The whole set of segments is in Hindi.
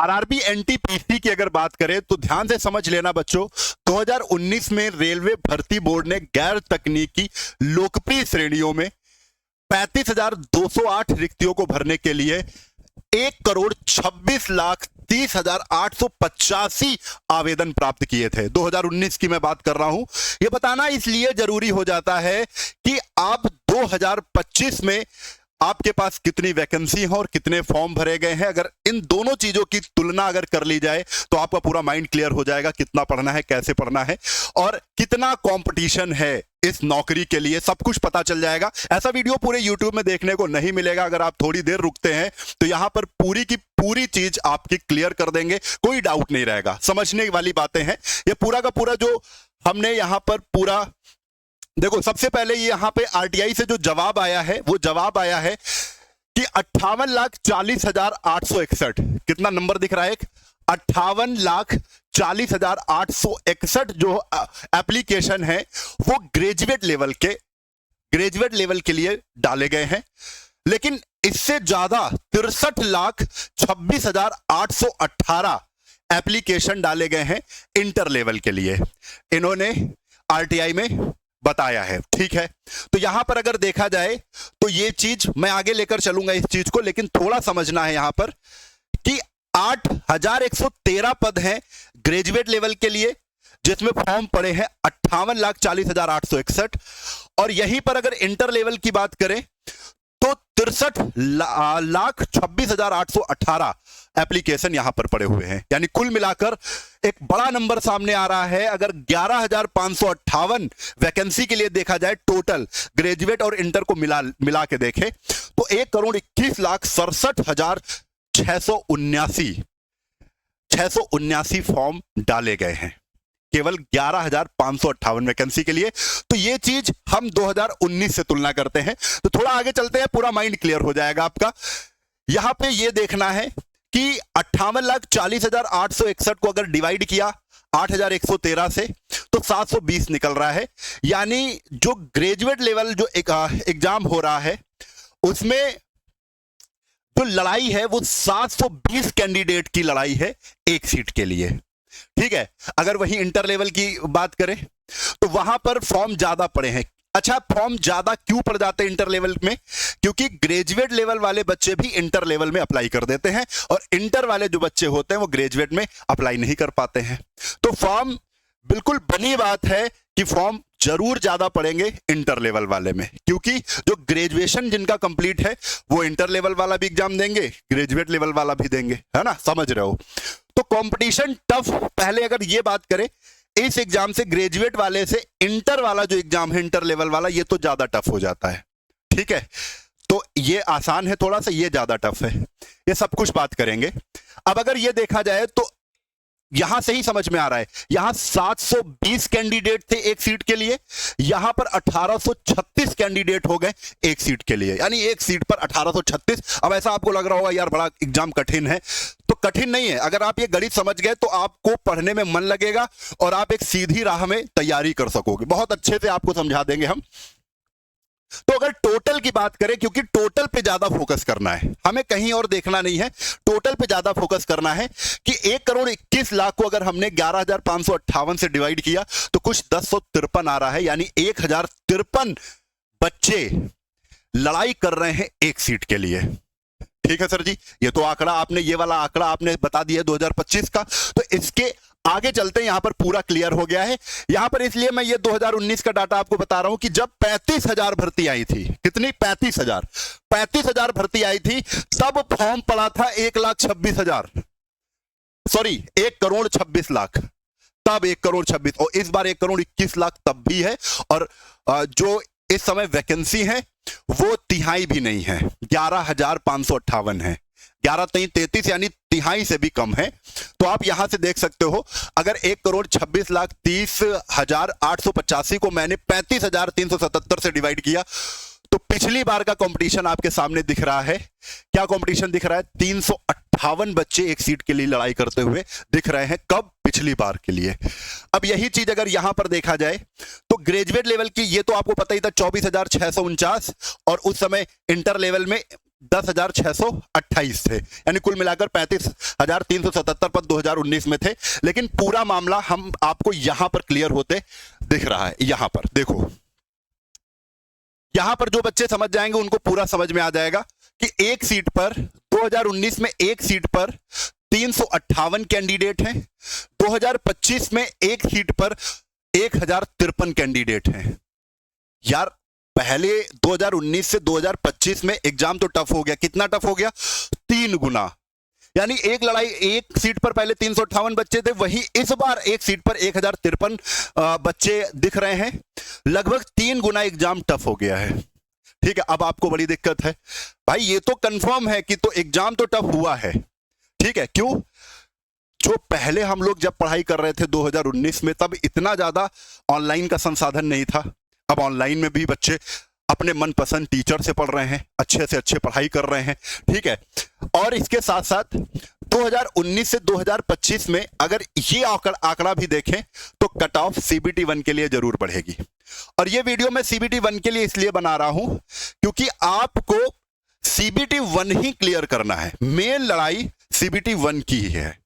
आरआरबी एनटीपीसी की अगर बात करें तो ध्यान से समझ लेना बच्चों, 2019 में रेलवे भर्ती बोर्ड ने गैर तकनीकी लोकप्रिय श्रेणियों में 35,208 रिक्तियों को भरने के लिए 1,26,30,885 आवेदन प्राप्त किए थे। 2019 की मैं बात कर रहा हूं। यह बताना इसलिए जरूरी हो जाता है कि आप 2025 में आपके पास कितनी वैकेंसी है और कितने फॉर्म भरे गए हैं। अगर इन दोनों चीजों की तुलना अगर कर ली जाए तो आपका पूरा माइंड क्लियर हो जाएगा, कितना पढ़ना है, कैसे पढ़ना है और कितना कंपटीशन है इस नौकरी के लिए, सब कुछ पता चल जाएगा। ऐसा वीडियो पूरे YouTube में देखने को नहीं मिलेगा। अगर आप थोड़ी देर रुकते हैं तो यहां पर पूरी की पूरी चीज आपकी क्लियर कर देंगे, कोई डाउट नहीं रहेगा। समझने वाली बातें हैं। ये पूरा का पूरा जो हमने यहां पर पूरा देखो, सबसे पहले ये यहां पे आरटीआई से जो जवाब आया है वो जवाब आया है कि 58,40,861। कितना नंबर दिख रहा है? 58,40,861 जो एप्लीकेशन है वो ग्रेजुएट लेवल के लिए डाले गए हैं। लेकिन इससे ज्यादा 63,26,818 एप्लीकेशन डाले गए हैं इंटर लेवल के लिए, इन्होंने आरटीआई में बताया है। ठीक है, तो यहां पर अगर देखा जाए तो ये चीज मैं आगे लेकर चलूंगा इस चीज को, लेकिन थोड़ा समझना है यहां पर कि 8,113 पद हैं ग्रेजुएट लेवल के लिए, जिसमें फॉर्म पड़े हैं 58,40,861। और यहीं पर अगर इंटर लेवल की बात करें तो 63,26,818 एप्लीकेशन यहां पर पड़े हुए हैं। यानी कुल मिलाकर एक बड़ा नंबर सामने आ रहा है। अगर 11,558 वैकेंसी के लिए देखा जाए, टोटल ग्रेजुएट और इंटर को मिला के देखें तो 1,21,67,679 फॉर्म डाले गए हैं केवल 11,558 वैकेंसी के लिए। तो ये चीज हम 2019 से तुलना करते हैं। तो थोड़ा आगे चलते हैं, पूरा माइंड क्लियर हो जाएगा आपका। यहां पे ये देखना है कि 58,40,861 को अगर डिवाइड किया 8,113 से तो 720 निकल रहा है। यानी जो ग्रेजुएट लेवल जो एग्जाम हो रहा है उसमें जो लड़ाई है वो 720 कैंडिडेट की लड़ाई है एक सीट के लिए। ठीक है, अगर वही इंटर लेवल की बात करें तो वहां पर फॉर्म ज्यादा पड़े हैं। अच्छा, फॉर्म ज्यादा क्यों पड़ जाते हैं इंटर लेवल में? क्योंकि ग्रेजुएट लेवल वाले बच्चे भी इंटर लेवल में अप्लाई कर देते हैं और इंटर वाले जो बच्चे होते हैं वो ग्रेजुएट में अप्लाई नहीं कर पाते हैं। तो फॉर्म बिल्कुल बनी बात है कि फॉर्म जरूर ज्यादा पड़ेंगे इंटर लेवल वाले में, क्योंकि जो ग्रेजुएशन जिनका कंप्लीट है वो इंटर लेवल वाला भी एग्जाम देंगे, ग्रेजुएट लेवल वाला भी देंगे, है ना? समझ रहे हो? तो कंपटीशन टफ। पहले अगर ये बात करें इस एग्जाम से, ग्रेजुएट वाले से इंटर वाला जो एग्जाम है इंटर लेवल वाला, ये तो ज्यादा टफ हो जाता है। ठीक है, तो ये आसान है थोड़ा सा, ये ज्यादा टफ है। ये सब कुछ बात करेंगे। अब अगर ये देखा जाए तो यहां से ही समझ में आ रहा है, यहां 720 कैंडिडेट थे एक सीट के लिए, यहां पर 1836 कैंडिडेट हो गए एक सीट के लिए, यानी एक सीट पर 1836। अब ऐसा आपको लग रहा होगा यार बड़ा एग्जाम कठिन है, तो कठिन नहीं है। अगर आप ये गणित समझ गए तो आपको पढ़ने में मन लगेगा और आप एक सीधी राह में तैयारी कर सकोगे। बहुत अच्छे से आपको समझा देंगे हम। तो अगर टोटल की बात करें, क्योंकि टोटल पे ज्यादा फोकस करना है, हमें कहीं और देखना नहीं है, टोटल पे ज्यादा फोकस करना है कि 1,21,00,000 को अगर हमने 11,558 से डिवाइड किया तो कुछ 1053 आ रहा है। यानी 1,053 बच्चे लड़ाई कर रहे हैं एक सीट के लिए। ठीक है सर जी, ये तो आंकड़ा आपने, ये वाला आंकड़ा आपने बता दिया 2025 का। तो इसके आगे चलते हैं, यहां पर पूरा क्लियर हो गया है। यहां पर इसलिए मैं ये 2019 का डाटा आपको बता रहा हूं कि जब 35,000 भर्ती आई थी, कितनी? 35,000 भर्ती आई थी, तब फॉर्म पड़ा था 1,26,000, सॉरी 1,26,00,000, तब 1,26,000, और इस बार 1,21,00,000 तब भी है। और जो इस समय वैकेंसी है वो तिहाई भी नहीं है, 11,558 है। 11 3 33 यानी तिहाई से भी कम है। तो आप यहां से देख सकते हो, अगर 1,26,30,885 को मैंने 35,377 से डिवाइड किया तो पिछली बार का कंपटीशन आपके सामने दिख रहा है। क्या कंपटीशन दिख रहा है? 358 बच्चे एक सीट के लिए लड़ाई करते हुए दिख रहे हैं। कब? पिछली बार के लिए। अब यही चीज अगर यहां पर देखा जाए तो ग्रेजुएट लेवल की, ये तो आपको पता ही था, 24,649, और उस समय इंटर लेवल में 10,628 थे, यानी कुल मिलाकर 35,377 पद 2019 में थे। लेकिन पूरा मामला हम आपको यहां पर क्लियर होते दिख रहा है। यहां पर देखो, यहां पर जो बच्चे समझ जाएंगे उनको पूरा समझ में आ जाएगा कि एक सीट पर 2019 में एक सीट पर 358 कैंडिडेट हैं, 2025 में एक सीट पर 1053 कैंडिडेट हैं। यार पहले 2019 से 2025 में एग्जाम तो टफ हो गया। कितना टफ हो गया? 3 गुना। यानी एक लड़ाई, एक सीट पर पहले 358 बच्चे थे, वहीं इस बार एक सीट पर 1053 बच्चे दिख रहे हैं। लगभग 3 गुना एग्जाम टफ हो गया है। ठीक है, अब आपको बड़ी दिक्कत है भाई, ये तो कंफर्म है कि तो एग्जाम तो टफ हुआ है। ठीक है, क्यों? जो पहले हम लोग जब पढ़ाई कर रहे थे 2019 में, तब इतना ज्यादा ऑनलाइन का संसाधन नहीं था। अब ऑनलाइन में भी बच्चे अपने मनपसंद टीचर से पढ़ रहे हैं, अच्छे से अच्छे पढ़ाई कर रहे हैं। ठीक है, और इसके साथ साथ 2019 से 2025 में अगर ये आंकड़ा भी देखें तो कट ऑफ सीबीटी 1 के लिए जरूर बढ़ेगी। और ये वीडियो मैं सीबीटी 1 के लिए इसलिए बना रहा हूं क्योंकि आपको सीबीटी 1 ही क्लियर करना है। मेन लड़ाई सीबीटी 1 की ही है।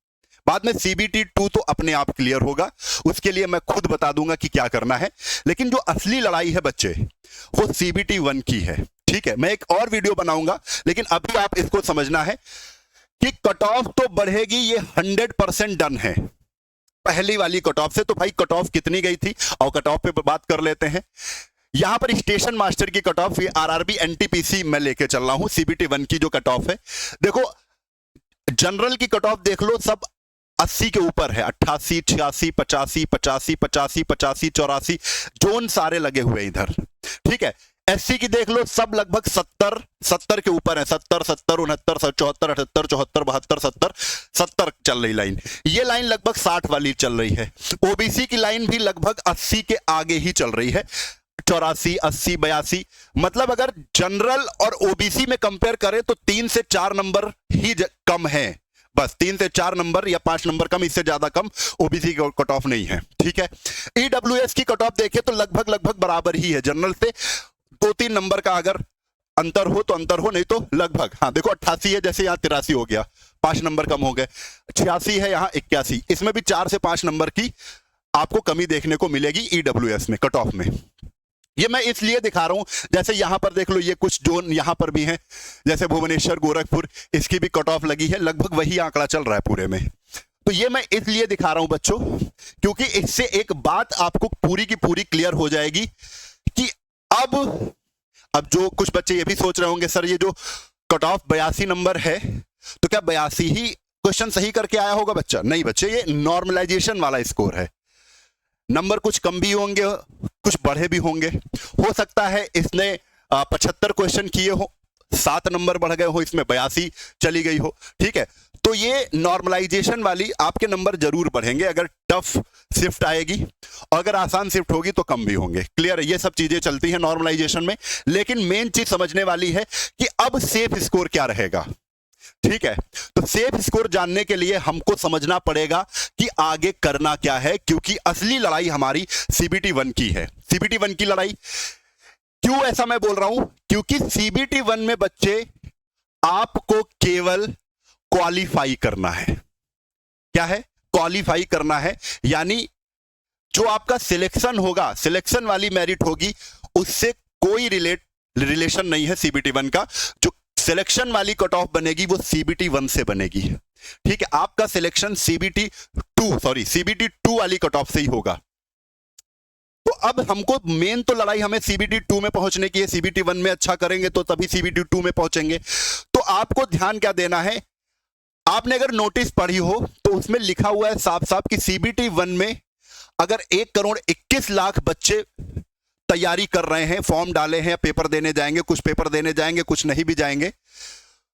बाद में सीबीटी 2 तो अपने आप क्लियर होगा, उसके लिए मैं खुद बता दूंगा कि क्या करना है। लेकिन जो असली लड़ाई है बच्चे, वो सीबीटी 1 की है। ठीक है, मैं एक और वीडियो बनाऊंगा, लेकिन अभी आप इसको समझना है कि कट ऑफ तो बढ़ेगी, ये 100% डन है पहली वाली कट ऑफ से। तो भाई कट ऑफ कितनी गई थी, और कट ऑफ पे बात कर लेते हैं। यहां पर स्टेशन मास्टर की कट ऑफ, आरआरबी एनटीपीसी मैं लेके चल रहा हूं। सीबीटी 1 की जो कट ऑफ है, देखो जनरल की कट ऑफ देख लो, सब 80 के ऊपर है। 88, 86, 85, 85, 85, 85, 84 जोन सारे लगे हुए हैं इधर। ठीक है, एससी की देख लो, सब लगभग 70 के ऊपर है। 70, 69, 74, 78, 74, 72, 70 चल रही लाइन। ये लाइन लगभग 60 वाली चल रही है। ओबीसी की लाइन भी लगभग 80 के आगे ही चल रही है। 84, 80, 82। मतलब अगर जनरल और ओबीसी में कंपेयर करें तो 3 से 4 नंबर ही कम है। बस 3 से 4 नंबर या 5 नंबर कम, इससे ज्यादा कम ओबीसी की कट ऑफ नहीं है। ठीक है, ईडब्ल्यूएस की कट ऑफ देखें तो लगभग बराबर ही है। जनरल से 2-3 नंबर का अगर अंतर हो तो अंतर हो, नहीं तो लगभग, हाँ देखो 88 है, जैसे यहाँ 83 हो गया, 5 नंबर कम हो गए। 86 है, यहाँ 81, इसमें भी 4 से 5 नंबर की आपको कमी देखने को मिलेगी ईडब्ल्यूएस में, कट ऑफ में। ये मैं इसलिए दिखा रहा हूं, जैसे यहां पर देख लो, ये कुछ जोन यहां पर भी हैं, जैसे भुवनेश्वर, गोरखपुर, इसकी भी कट ऑफ लगी है। लगभग वही आंकड़ा चल रहा है पूरे में। तो ये मैं इसलिए दिखा रहा हूं बच्चों, क्योंकि इससे एक बात आपको पूरी की पूरी क्लियर हो जाएगी कि अब जो कुछ बच्चे ये भी सोच रहे होंगे, सर ये जो कट ऑफ 82 नंबर है, तो क्या 82 ही क्वेश्चन सही करके आया होगा बच्चा? नहीं बच्चे, ये नॉर्मलाइजेशन वाला स्कोर है। नंबर कुछ कम भी होंगे, कुछ बढ़े भी होंगे। हो सकता है इसने 75 क्वेश्चन किए हो, 7 नंबर बढ़ गए हो, इसमें 82 चली गई हो। ठीक है, तो ये नॉर्मलाइजेशन वाली आपके नंबर जरूर बढ़ेंगे अगर टफ शिफ्ट आएगी, और अगर आसान शिफ्ट होगी तो कम भी होंगे। क्लियर है, ये सब चीजें चलती हैं नॉर्मलाइजेशन में। लेकिन मेन चीज समझने वाली है कि अब सेफ स्कोर क्या रहेगा। ठीक है, तो सेफ स्कोर जानने के लिए हमको समझना पड़ेगा कि आगे करना क्या है, क्योंकि असली लड़ाई हमारी सीबीटी 1 की है। सीबीटी 1 की लड़ाई क्यों ऐसा मैं बोल रहा हूं? क्योंकि सीबीटी 1 में बच्चे आपको केवल क्वालिफाई करना है। क्या है? क्वालिफाई करना है, यानी जो आपका सिलेक्शन होगा, सिलेक्शन वाली मेरिट होगी, उससे कोई रिलेशन नहीं है सीबीटी 1 का। जो सिलेक्शन वाली कट ऑफ बनेगी वो सीबीटी 1 से बनेगी। ठीक है, आपका सिलेक्शन सीबीटी 2 वाली कट ऑफ से ही होगा। तो अब हमको मेन तो लड़ाई हमें सीबीटी 2 में पहुंचने की है। सीबीटी 1 में अच्छा करेंगे तो तभी सीबीटी 2 में पहुंचेंगे। तो आपको ध्यान क्या देना है, आपने अगर नोटिस पढ़ी हो तो उसमें लिखा हुआ है साफ साफ कि सीबीटी 1 में अगर 1,21,00,000 बच्चे तैयारी कर रहे हैं, फॉर्म डाले हैं, पेपर देने जाएंगे, कुछ पेपर देने जाएंगे, कुछ नहीं भी जाएंगे,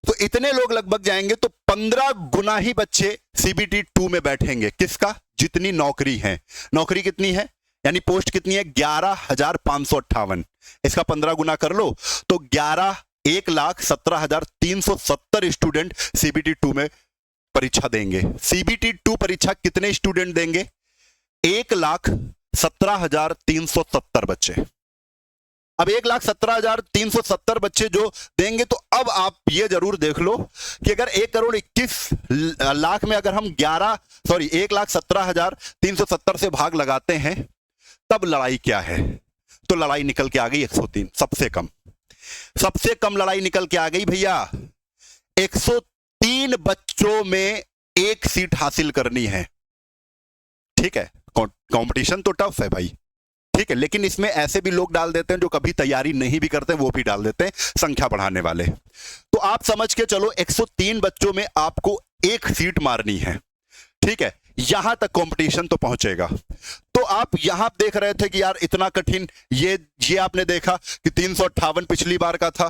तो इतने लोग लगभग जाएंगे, तो 15 गुना ही बच्चे सीबीटी 2 में बैठेंगे। किसका? जितनी नौकरी है। नौकरी कितनी है, यानी पोस्ट कितनी है? 11,558। इसका 15 गुना कर लो तो 1,17,370 स्टूडेंट सीबीटी 2 में परीक्षा देंगे। सीबीटी 2 परीक्षा कितने स्टूडेंट देंगे? 1,17,370 बच्चे। अब 1,17,370 बच्चे जो देंगे, तो अब आप ये जरूर देख लो कि अगर 1,21,00,000 में अगर हम 1,17,370 से भाग लगाते हैं, तब लड़ाई क्या है? तो लड़ाई निकल के आ गई 103। सबसे कम लड़ाई निकल के आ गई भैया। 103 बच्चों में एक सीट हासिल करनी है। ठीक है, कंपटीशन तो टफ है भाई, ठीक है, लेकिन इसमें ऐसे भी लोग डाल देते हैं जो कभी तैयारी नहीं भी करते, वो भी डाल देते हैं संख्या बढ़ाने वाले। तो आप समझ के चलो 103 बच्चों में आपको एक सीट मारनी है। ठीक है, यहां तक कंपटीशन तो पहुंचेगा। तो आप यहां देख रहे थे कि यार इतना कठिन, ये आपने देखा कि 358 पिछली बार का था,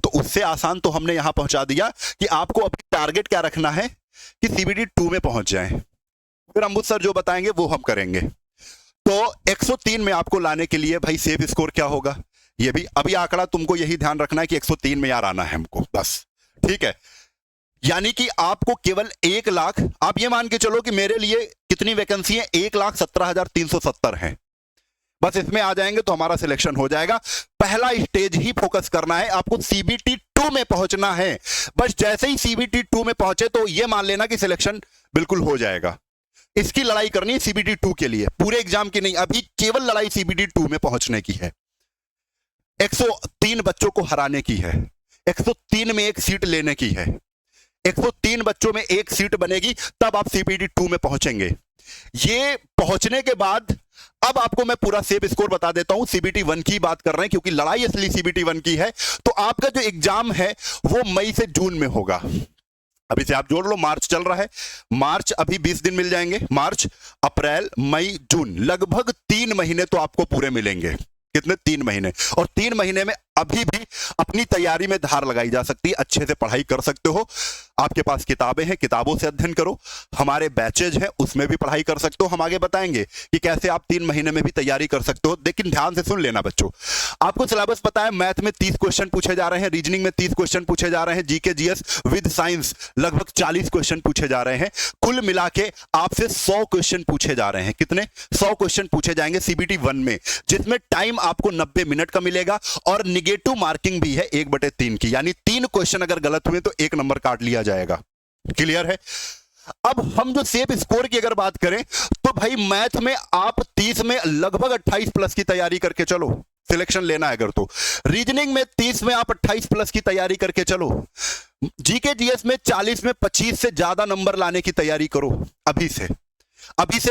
तो उससे आसान तो हमने यहां पहुंचा दिया कि आपको अभी टारगेट क्या रखना है कि सीबीटी 2 में पहुंच जाएं। फिर अम्बुज सर जो बताएंगे वो हम करेंगे। तो 103 में आपको लाने के लिए भाई सेफ स्कोर क्या होगा, ये भी अभी आंकड़ा तुमको यही ध्यान रखना है कि 103 में यार आना है हमको बस। ठीक है, यानी कि आपको केवल 1 लाख, आप ये मान के चलो कि मेरे लिए कितनी वैकेंसी है, 1,17,370 है, बस इसमें आ जाएंगे तो हमारा सिलेक्शन हो जाएगा। पहला स्टेज ही फोकस करना है, आपको सीबीटी 2 में पहुंचना है। बस जैसे ही सीबीटी 2 में पहुंचे तो ये मान लेना कि सिलेक्शन बिल्कुल हो जाएगा। इसकी लड़ाई करनी है सीबीटी 2 के लिए, पूरे एग्जाम की नहीं, अभी केवल लड़ाई सीबीटी 2 में पहुंचने की है। 103 बच्चों को हराने की है, 103 में एक सीट लेने की है। 103 बच्चों में एक सीट बनेगी, तब आप सीबीटी 2 में पहुंचेंगे। ये पहुंचने के बाद अब आपको मैं पूरा सेफ स्कोर बता देता हूं। सीबीटी 1 की बात कर रहे हैं क्योंकि लड़ाई असली सीबीटी 1 की है। तो आपका जो एग्जाम है वो मई से जून में होगा। अभी से आप जोड़ लो, मार्च चल रहा है, मार्च अभी 20 दिन मिल जाएंगे, मार्च, अप्रैल, मई, जून, लगभग 3 महीने तो आपको पूरे मिलेंगे। कितने? 3 महीने। और 3 महीने में अभी भी अपनी तैयारी में धार लगाई जा सकती है, अच्छे से पढ़ाई कर सकते हो। आपके पास किताबें हैं, किताबों से अध्ययन करो, हमारे बैचेज हैं उसमें भी पढ़ाई कर सकते हो। हम आगे बताएंगे कि कैसे आप 3 महीने में भी तैयारी कर सकते हो। लेकिन ध्यान से सुन लेना बच्चों, आपको सिलेबस पता है, मैथ में 30 क्वेश्चन पूछे जा रहे हैं, रीजनिंग में 30 क्वेश्चन पूछे जा रहे हैं, जीके जीएस विद साइंस लगभग 40 क्वेश्चन पूछे जा रहे हैं। कुल मिला के आपसे 100 क्वेश्चन पूछे जा रहे हैं। कितने? 100 क्वेश्चन पूछे जाएंगे सीबीटी 1 में, जिसमें टाइम आपको 90 मिनट का मिलेगा और निगेटिव मार्किंग भी है 1/3 की, यानी 3 क्वेश्चन अगर गलत हुए तो 1 नंबर काट लिया जाएगा। क्लियर है? अब हम जो सेफ स्कोर की अगर बात करें तो भाई मैथ में आप 30 में लगभग 28 प्लस की तैयारी करके चलो, सिलेक्शन लेना है अगर तो। रीजनिंग में 30 में आप 28 प्लस की तैयारी करके चलो। जीके जीएस में 40 में 25 से ज्यादा नंबर लाने की तैयारी करो। अभी से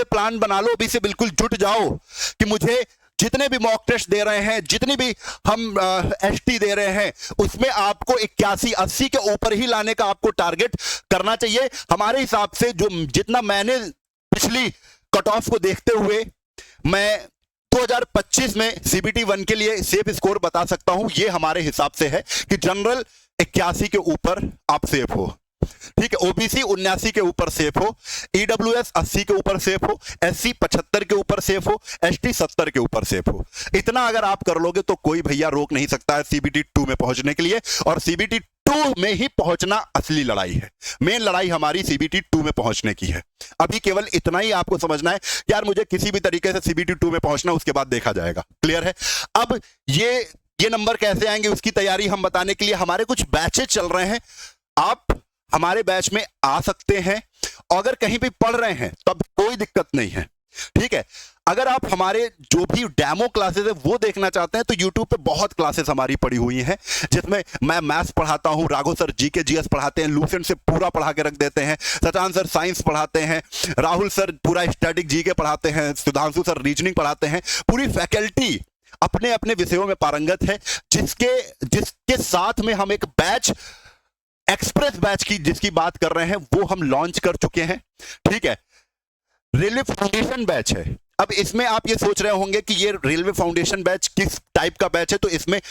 प्लान बना लो, अभी से बिल्कुल जुट जाओ कि मुझे जितने भी मॉक टेस्ट दे रहे हैं, जितनी भी हम एसटी दे रहे हैं, उसमें आपको 81-80 के ऊपर ही लाने का आपको टारगेट करना चाहिए। हमारे हिसाब से जो जितना मैंने पिछली कट ऑफ को देखते हुए मैं 2025 में सीबीटी 1 के लिए सेफ स्कोर बता सकता हूं, ये हमारे हिसाब से है कि जनरल 81 के ऊपर आप सेफ हो। ठीक है, ओबीसी 79 के ऊपर सेफ हो, ईडब्ल्यूएस 80 के ऊपर सेफ हो, एससी 75 के ऊपर सेफ हो, एसटी 70 के ऊपर सेफ हो। इतना अगर आप कर लोगे तो कोई भैया रोक नहीं सकता है सीबीटी 2 में पहुंचने के लिए। और सीबीटी 2 में ही पहुंचना असली लड़ाई है, मेन लड़ाई हमारी सीबीटी 2 में पहुंचने की है। अभी केवल इतना ही आपको समझना है, यार मुझे किसी भी तरीके से सीबीटी 2 में पहुंचना, उसके बाद देखा जाएगा। क्लियर है? अब ये नंबर कैसे आएंगे उसकी तैयारी हम बताने के लिए हमारे कुछ बैचेज चल रहे हैं। आप हमारे बैच में आ सकते हैं, अगर कहीं भी पढ़ रहे हैं तब कोई दिक्कत नहीं है। ठीक है, अगर आप हमारे जो भी डेमो क्लासेस है वो देखना चाहते हैं तो YouTube पे बहुत क्लासेस हमारी पड़ी हुई हैं, जिसमें मैं मैथ्स पढ़ाता हूं, राघव सर जीके जीएस पढ़ाते हैं, लूसेंट से पूरा पढ़ा के रख देते हैं, सचान सर साइंस पढ़ाते हैं, राहुल सर पूरा स्टैटिक जीके पढ़ाते हैं, सुधांशु सर रीजनिंग पढ़ाते हैं। पूरी फैकल्टी अपने अपने विषयों में पारंगत है, जिसके साथ में हम एक बैच, एक्सप्रेस बैच की जिसकी बात कर रहे हैं वो हम लॉन्च कर चुके हैं। ठीक है, रेलवे फाउंडेशन बैच है। अब इसमें आप ये सोच रहे होंगे कि ये रेलवे फाउंडेशन बैच किस टाइप का बैच है, तो इसमें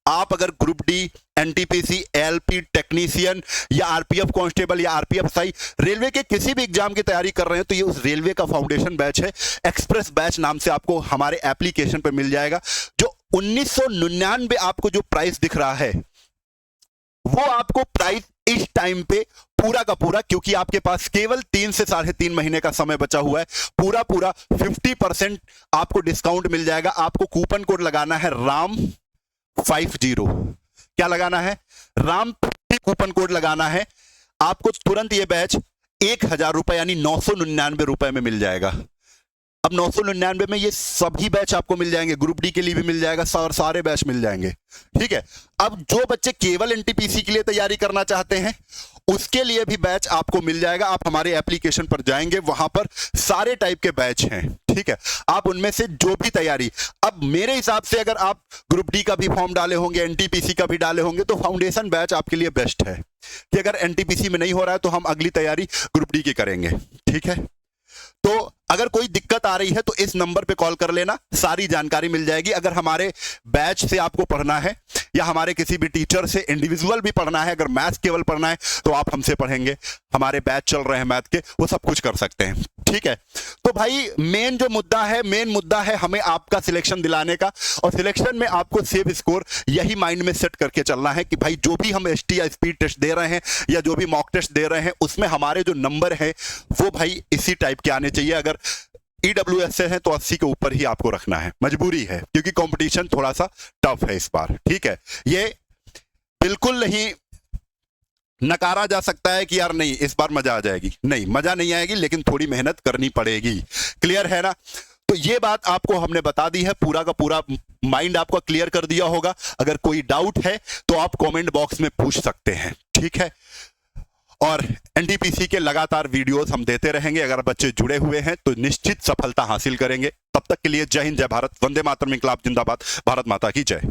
आप अगर group D, NTPC, LP technician या आरपीएफ कांस्टेबल या आरपीएफएसआई रेलवे के किसी भी एग्जाम की तैयारी कर रहे हैं तो ये उस रेलवे का फाउंडेशन बैच है। एक्सप्रेस बैच नाम से आपको हमारे एप्लीकेशन पे मिल जाएगा। जो 1999 आपको जो प्राइस दिख रहा है वो आपको प्राइस इस टाइम पे पूरा का पूरा, क्योंकि आपके पास केवल 3 से 3.5 महीने का समय बचा हुआ है, पूरा 50% आपको डिस्काउंट मिल जाएगा। आपको कूपन कोड लगाना है राम 50। क्या लगाना है? राम कूपन कोड लगाना है। आपको तुरंत ये बैच 1000 रुपए यानी 999 रुपए में मिल जाएगा। अब 999 में ये सभी बैच आपको मिल जाएंगे, ग्रुप डी के लिए भी मिल जाएगा, सारे बैच मिल जाएंगे। ठीक है। अब जो बच्चे केवल एनटीपीसी के लिए तैयारी करना चाहते हैं उसके लिए भी बैच आपको मिल जाएगा। आप हमारे एप्लीकेशन पर जाएंगे, वहां पर सारे टाइप के बैच हैं। ठीक है। आप उनमें से जो भी तैयारी, अब मेरे हिसाब से अगर आप ग्रुप डी का भी फॉर्म डाले होंगे, एनटीपीसी का भी डाले होंगे, तो फाउंडेशन बैच आपके लिए बेस्ट है कि अगर एनटीपीसी में नहीं हो रहा है तो हम अगली तैयारी ग्रुप डी की करेंगे। ठीक है। तो अगर कोई दिक्कत आ रही है तो इस नंबर पे कॉल कर लेना, सारी जानकारी मिल जाएगी। अगर हमारे बैच से आपको पढ़ना है या हमारे किसी भी टीचर से इंडिविजुअल भी पढ़ना है, अगर मैथ्स केवल पढ़ना है तो आप हमसे पढ़ेंगे, हमारे बैच चल रहे हैं मैथ के, वो सब कुछ कर सकते हैं। ठीक है। तो भाई मेन मुद्दा है हमें आपका सिलेक्शन दिलाने का, और सिलेक्शन में आपको सेव स्कोर यही माइंड में सेट करके चलना है कि भाई जो भी हम एसटी या स्पीड टेस्ट दे रहे हैं या जो भी मॉक टेस्ट दे रहे हैं उसमें हमारे जो नंबर है वो भाई इसी टाइप के आने चाहिए। अगर ईडब्ल्यूएस से है तो 80 के ऊपर ही आपको रखना है, मजबूरी है, क्योंकि कंपटीशन थोड़ा सा टफ है इस बार। ठीक है। ये बिल्कुल नहीं नकारा जा सकता है कि यार नहीं इस बार मजा आ जाएगी, नहीं मजा नहीं आएगी, लेकिन थोड़ी मेहनत करनी पड़ेगी। क्लियर है ना? तो ये बात आपको हमने बता दी है, पूरा का पूरा माइंड आपका क्लियर कर दिया होगा। अगर कोई डाउट है तो आप कमेंट बॉक्स में पूछ सकते हैं। ठीक है। और एनटीपीसी के लगातार वीडियोस हम देते रहेंगे। अगर बच्चे जुड़े हुए हैं तो निश्चित सफलता हासिल करेंगे। तब तक के लिए जय हिंद, जय भारत, वंदे मातरम, इंकलाब जिंदाबाद, भारत माता की जय।